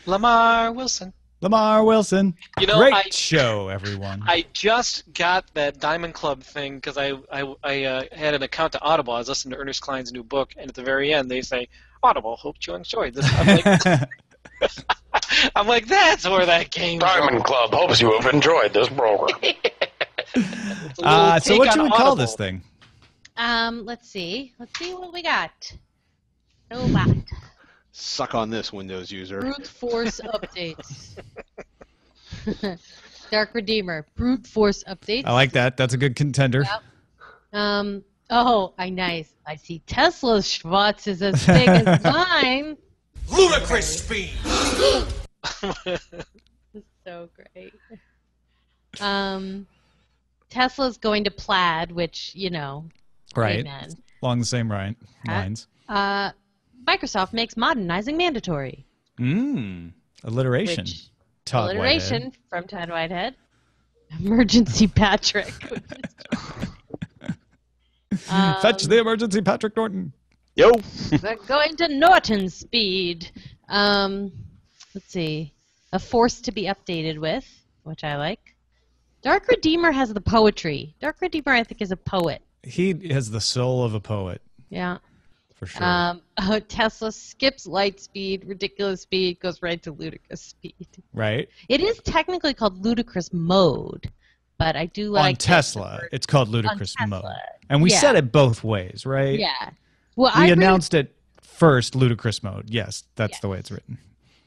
Lamar Wilson. Lamar Wilson. You know, Great show, everyone. I just got that Diamond Club thing because I had an account to Audible. I was listening to Ernest Cline's new book, and at the very end they say, Audible, hope you enjoyed this. I'm like, that's where that came from. Diamond Club hopes you have enjoyed this program. So what should we call this thing? Let's see. Let's see what we got. Robot. Suck on this, Windows user. Brute force updates. Dark Redeemer. Brute force updates. I like that. That's a good contender. Yep. Nice. I see Tesla's Schwartz is as big as mine. Ludicrous speed. So great. Tesla's going to plaid, which, you know. Right. Amen. Along the same lines. Microsoft makes modernizing mandatory. Alliteration. Alliteration from Todd Whitehead. Emergency Patrick. Fetch the emergency Patrick Norton. Yo. We're going to Norton speed. Let's see. A force to be updated with, which I like. Dark Redeemer has the poetry. Dark Redeemer, I think, is a poet. He has the soul of a poet. Yeah. For sure. Tesla skips light speed, ridiculous speed, goes right to ludicrous speed. Right. It is technically called ludicrous mode, but I do like on Tesla. It's called ludicrous mode, and we Yeah. said it both ways, right? Yeah. Well, we announced it first, ludicrous mode. Yes, that's the way it's written.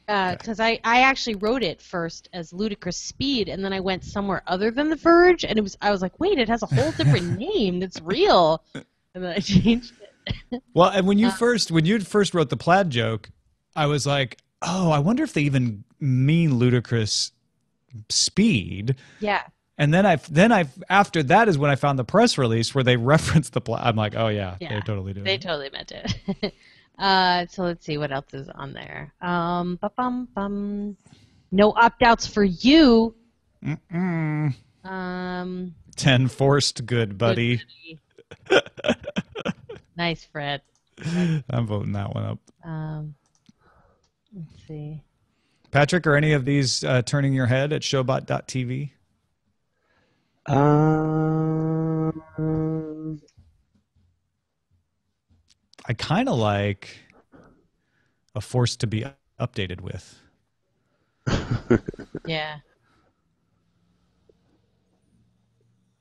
Because I actually wrote it first as ludicrous speed, and then I went somewhere other than The Verge, and I was like, wait, it has a whole different name that's real, and then I changed it. Well, and when you first wrote the plaid joke, I was like, oh, I wonder if they even mean ludicrous speed. Yeah. And then after that is when I found the press release where they referenced the plaid. I'm like, oh yeah, they're totally doing it. They totally meant it. So let's see what else is on there. No opt-outs for you. 10 forced good, buddy. Nice, Fred. I'm voting that one up. Let's see. Patrick, are any of these turning your head at showbot.tv? I kind of like a force to be updated with. Yeah.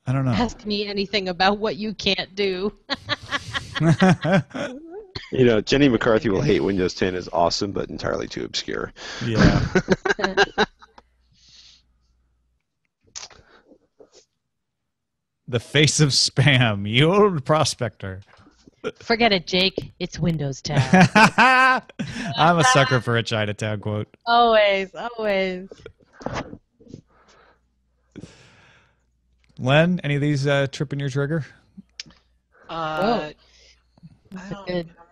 I don't know. Ask me anything about what you can't do. You know, Jenny McCarthy will hate Windows 10 is awesome, but entirely too obscure. Yeah. The face of spam, you old prospector. Forget it, Jake. It's Windows 10. I'm a sucker for a Chinatown quote. Always, always. Len, any of these tripping your trigger? Whoa.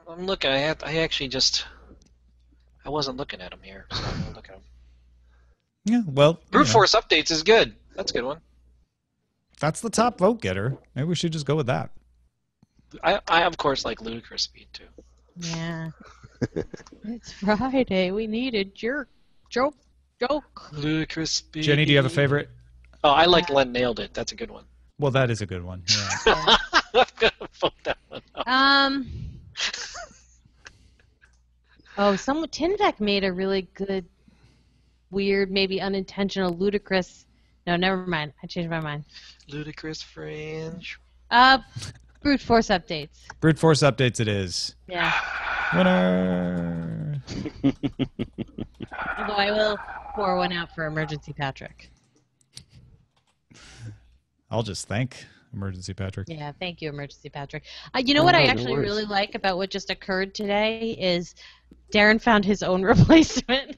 I'm looking. I wasn't looking at them here. So I'm gonna look at them. Yeah, well. Brute force updates is good. That's a good one. That's the top vote getter. Maybe we should just go with that. I of course like ludicrous speed too. Yeah. It's Friday. We need a joke. Ludicrous speed. Jenny, do you have a favorite? Oh, I like Len nailed it. That's a good one. Well, that is a good one. Yeah. I'm gonna vote that one up. Tinvec made a really good, weird, maybe unintentional, ludicrous. No, never mind. I changed my mind. Ludicrous fringe. Brute force updates. Brute force updates it is. Yeah. Winner. Although I will pour one out for Emergency Patrick. I'll just thank Emergency Patrick. Yeah, thank you, Emergency Patrick. You know what I actually really like about what just occurred today is Darren found his own replacement,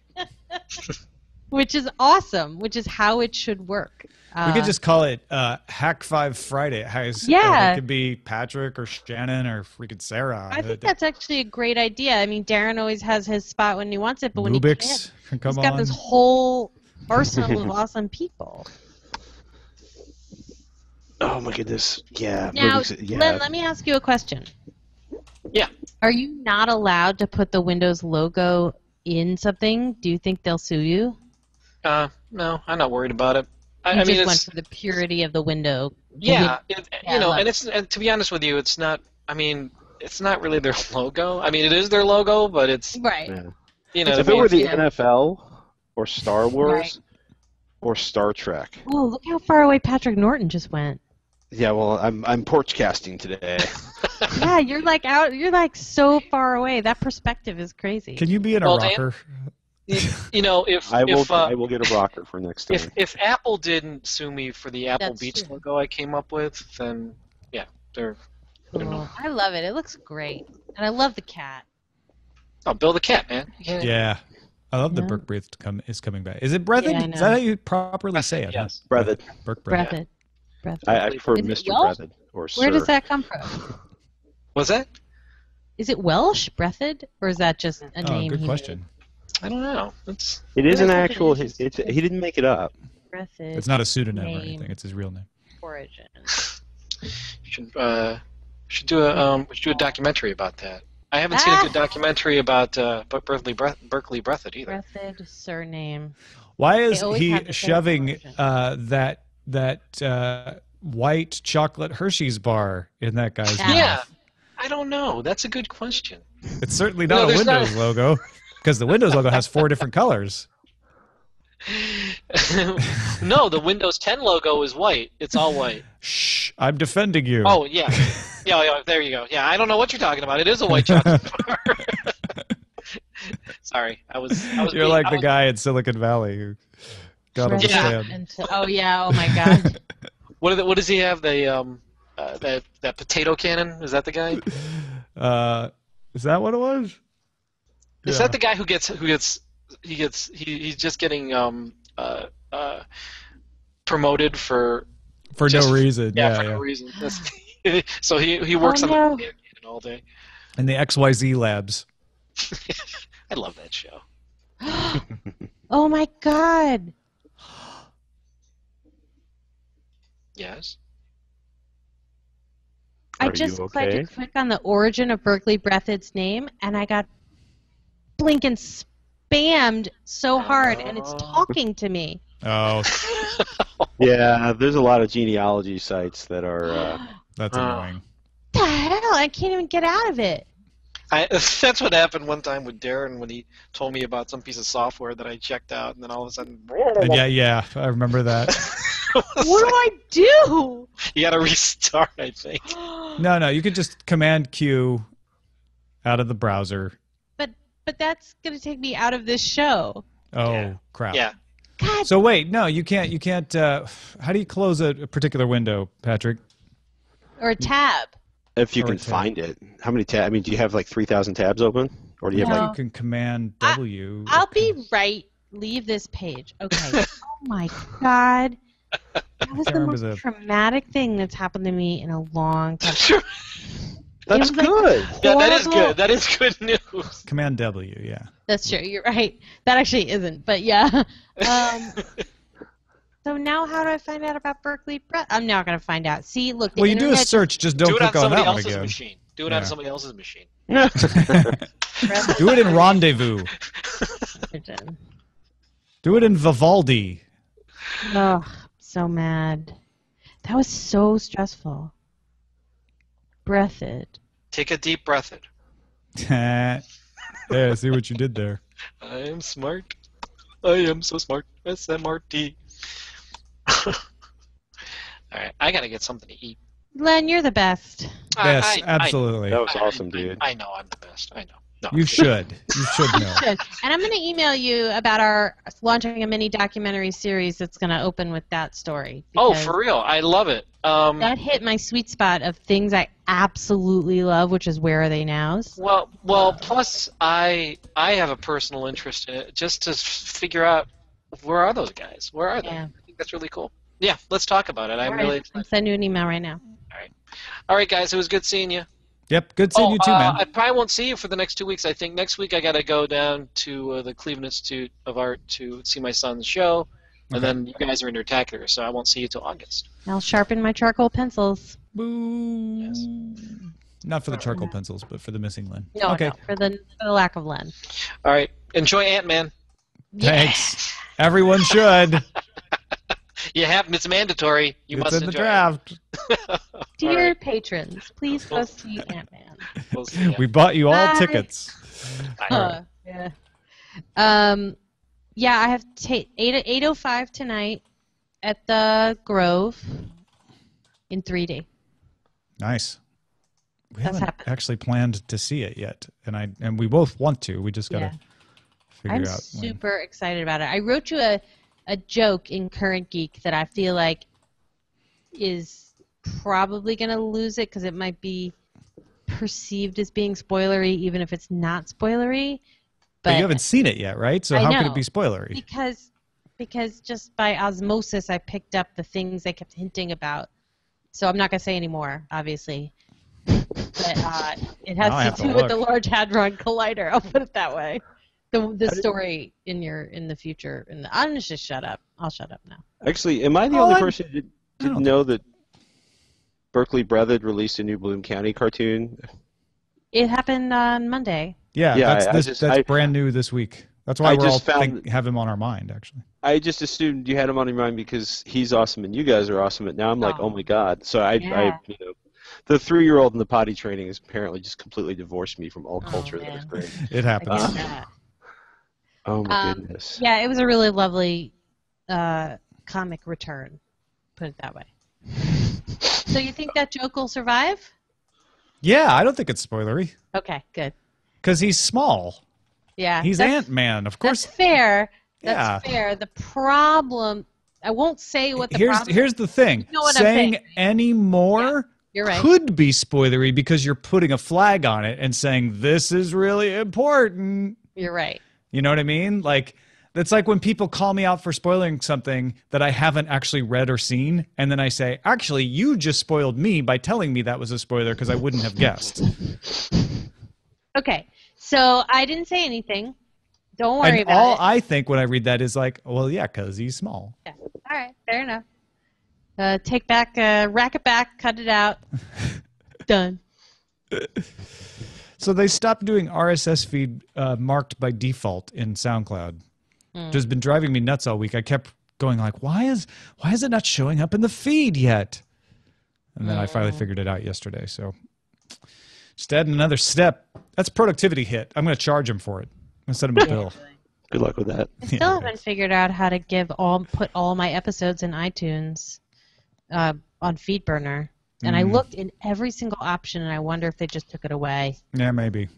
which is awesome, which is how it should work. We could just call it Hack 5 Friday. Yeah. It could be Patrick or Shannon or freaking Sarah. I think that's actually a great idea. I mean, Darren always has his spot when he wants it, but when Rubik's he can't, can come he's got on. this whole arsenal of awesome people. Oh my goodness! Yeah. Now, yeah. Len, let me ask you a question. Yeah. Are you not allowed to put the Windows logo in something, do you think they'll sue you? No, I'm not worried about it. You I mean, just went for the purity of the window. yeah, Yeah, you know, I love and to be honest with you, it's not. I mean, it's not really their logo. I mean, it is their logo, but it's Right. Yeah. you know. If it were the NFL or Star Wars or Star Trek. Oh, look how far away Patrick Norton just went. Yeah, well, I'm porch casting today. Yeah, you're like out. You're like so far away. That perspective is crazy. Can you be in a Well, rocker? You know, if I if will get a rocker for next time. if Apple didn't sue me for the Apple That's Beach true. logo I came up with, then yeah, they're. Cool. I love it. It looks great, and I love the cat. Oh, Bill the cat, man. Yeah. I love the Yeah. Burke Breath is coming back. Is it Breathed? Yeah, I Is know. that how you properly say it? Yes. Breathed. Burke Breath. Breathed. Breathed. I prefer Is it Mr. Welsh? Breathed or Sir. Where does that come from? Was that? Is it Welsh, Breathed, or is that just a Oh, name? good he question. I don't know. It's It is an That's actual. interesting. He didn't make it up. made? Breathed It's not a pseudonym or name. anything. It's his real name. Origin. should do a documentary about that. I haven't seen a good documentary about Berkeley Breathed either. Breathed surname. Why is They always he have the same shoving origin. that white chocolate Hershey's bar in that guy's Yeah. mouth? Yeah, I don't know. That's a good question. It's certainly No, not a there's not Windows logo, because the Windows logo has 4 different colors. No, the Windows 10 logo is white. It's all white. Shh, I'm defending you. Oh yeah, yeah. There you go. Yeah, I don't know what you're talking about. It is a white chocolate bar. Sorry, I was. You're like the guy in Silicon Valley who got on the Yeah. stand. Oh yeah. Oh my God. What does he have? The that potato cannon? Is that the guy? Is that what it was? Is Yeah. that the guy he's just getting promoted for For just- no reason? yeah, Yeah, for yeah. no reason. So he works on no. the potato cannon all day. In the XYZ labs. I love that show. Oh my God. Yes. I Are just you tried okay? to click on the origin of Berkeley Breathed's name, and I got blinking spammed so hard, and it's talking to me. Oh, Yeah, there's a lot of genealogy sites that are. that's annoying. What the hell? I can't even get out of it. That's what happened one time with Darren when he told me about some piece of software that I checked out, and then all of a sudden, Yeah, I remember that. What do I do? you got to restart, I think. No, you could just Command Q out of the browser. But that's gonna take me out of this show. Oh, Yeah. crap. Yeah. So wait, no, you can't. How do you close a particular window, Patrick? Or a tab. If you Or can a tab. find it. How many tabs? I mean, do you have like 3,000 tabs open, or do you have No. like? You can Command W. I'll be right. Leave this page. Okay. Oh my God. That was the Remember most the- traumatic thing that's happened to me in a long time. That's It was like- good. Yeah, that is Horrible. good. That is good news. Command W. Yeah. That's true. You're right. That actually isn't, but yeah. So now, how do I find out about Berkeley Breath? I'm not going to find out. See, look. The Well, you do a internet search. Just don't Do it on click on somebody that one else's again. machine. Do it Yeah. on somebody else's machine. Breath Do it in Rendezvous. origin. Do it in Vivaldi. Oh, so mad. That was so stressful. Breathed. Take a deep breath in. Yeah, I see what you did there. I am smart. I am so smart. SMRT. All right, I gotta get something to eat. Len, you're the best. Yes, absolutely. That was awesome, dude. I know I'm the best. I know. No, You should. You should know. Good. And I'm going to email you about our launching a mini documentary series that's going to open with that story. Oh, because for real? I love it. that hit my sweet spot of things I absolutely love, which is Where Are They Nows? Well. Plus, I have a personal interest in it, just to figure out where are those guys? Where are they? Yeah. I think that's really cool. Yeah, let's talk about it. I'm All really right, excited. I'm sending you an email right now. All right, guys. It was good seeing you. Yep. Good seeing you too, man. I probably won't see you for the next 2 weeks. I think next week I got to go down to the Cleveland Institute of Art to see my son's show, and then you guys are in Intertacular, so I won't see you till August. I'll sharpen my charcoal pencils. Boo. Yes. Not for the charcoal pencils, but for the missing Lynn. No, okay. no, for the lack of Len. All right. Enjoy Ant-Man. Thanks. Everyone should. You have it's mandatory. You It's must in the enjoy draft. Dear All right. patrons, please go see Ant-Man. We'll see ya. We bought you all Bye. tickets. Yeah. Yeah, I have 8:05 tonight at the Grove in 3D. Nice. We That's haven't happened. actually planned to see it yet, and we both want to. We just gotta figure I'm out when. super excited about it. I wrote you a joke in Current Geek that I feel like is probably going to lose it because it might be perceived as being spoilery, even if it's not spoilery. But you haven't seen it yet, right? So I how could know. it be spoilery? Because just by osmosis, I picked up the things they kept hinting about. So I'm not going to say any more, obviously. But it Now I has have to to do with the look. Large Hadron Collider. I'll put it that way. The story in the future. I'm just shut up. I'll shut up now. Actually, am I the only person who didn't know that Berkeley Breathed released a new Bloom County cartoon? It happened on Monday. Yeah, Yeah, that's brand new this week. That's why I we're all just found- have him on our mind, actually. I just assumed you had him on your mind because he's awesome and you guys are awesome, but now I'm like, oh my god. So Yeah. the 3-year-old in the potty training has apparently just completely divorced me from all culture. That is man. great. It I happens. get that. Oh my goodness. Yeah, it was a really lovely comic return. Put it that way. So you think that joke will survive? Yeah, I don't think it's spoilery Okay, good. because he's small. Yeah, He's Ant-Man, of course. That's fair. Yeah. That's fair. The problem, I won't say what the problem. Here's the thing. You know what I'm Saying saying. any more You're right. could be spoilery because you're putting a flag on it and saying this is really important. You're right. You know what I mean? Like that's like when people call me out for spoiling something that I haven't actually read or seen, and then I say, "Actually, you just spoiled me by telling me that was a spoiler because I wouldn't have guessed." Okay, so I didn't say anything. Don't worry And about all it. I think when I read that is like, "Well, yeah, because he's small." Yeah. All right, fair enough. Rack it back, cut it out. Done. So they stopped doing RSS feed marked by default in SoundCloud. Which has been driving me nuts all week. I kept going like, why is it not showing up in the feed yet? And then I finally figured it out yesterday. So just adding another step. That's a productivity hit. I'm going to charge him for it. I'm going to send him a bill. Good luck with that. I still haven't figured out how to put all my episodes in iTunes on FeedBurner. And I looked in every single option, and I wonder if they just took it away. Yeah, maybe.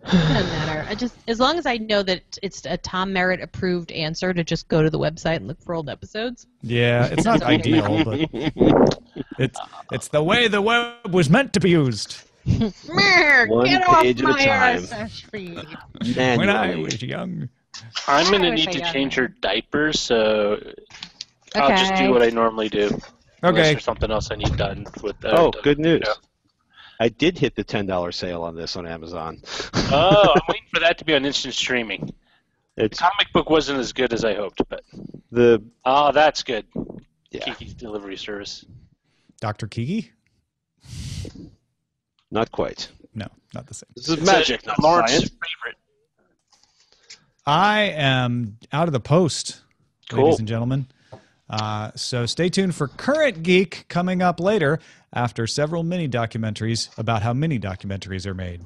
It doesn't matter. As long as I know that it's a Tom Merritt approved answer to just go to the website and look for old episodes. Yeah, it's not ideal, but it's the way the web was meant to be used. One Get off page at a my time. RSS feed. When I Manually. was young. I'm going I to wish need I to got change that. her diapers, so I'll just Okay. do what I normally do. Unless Okay. there's something else I need done with that. Oh, good news. Yeah. I did hit the $10 sale on this on Amazon. Oh, I'm waiting for that to be on instant streaming. The It's comic book wasn't as good as I hoped, but the that's good. yeah, Kiki's delivery service. Dr. Kiki? not quite. No, not the same. This is magic, It's not Lawrence's science. favorite. I am out of the post, Cool. ladies and gentlemen. So stay tuned for Current Geek coming up later after several mini documentaries about how mini documentaries are made.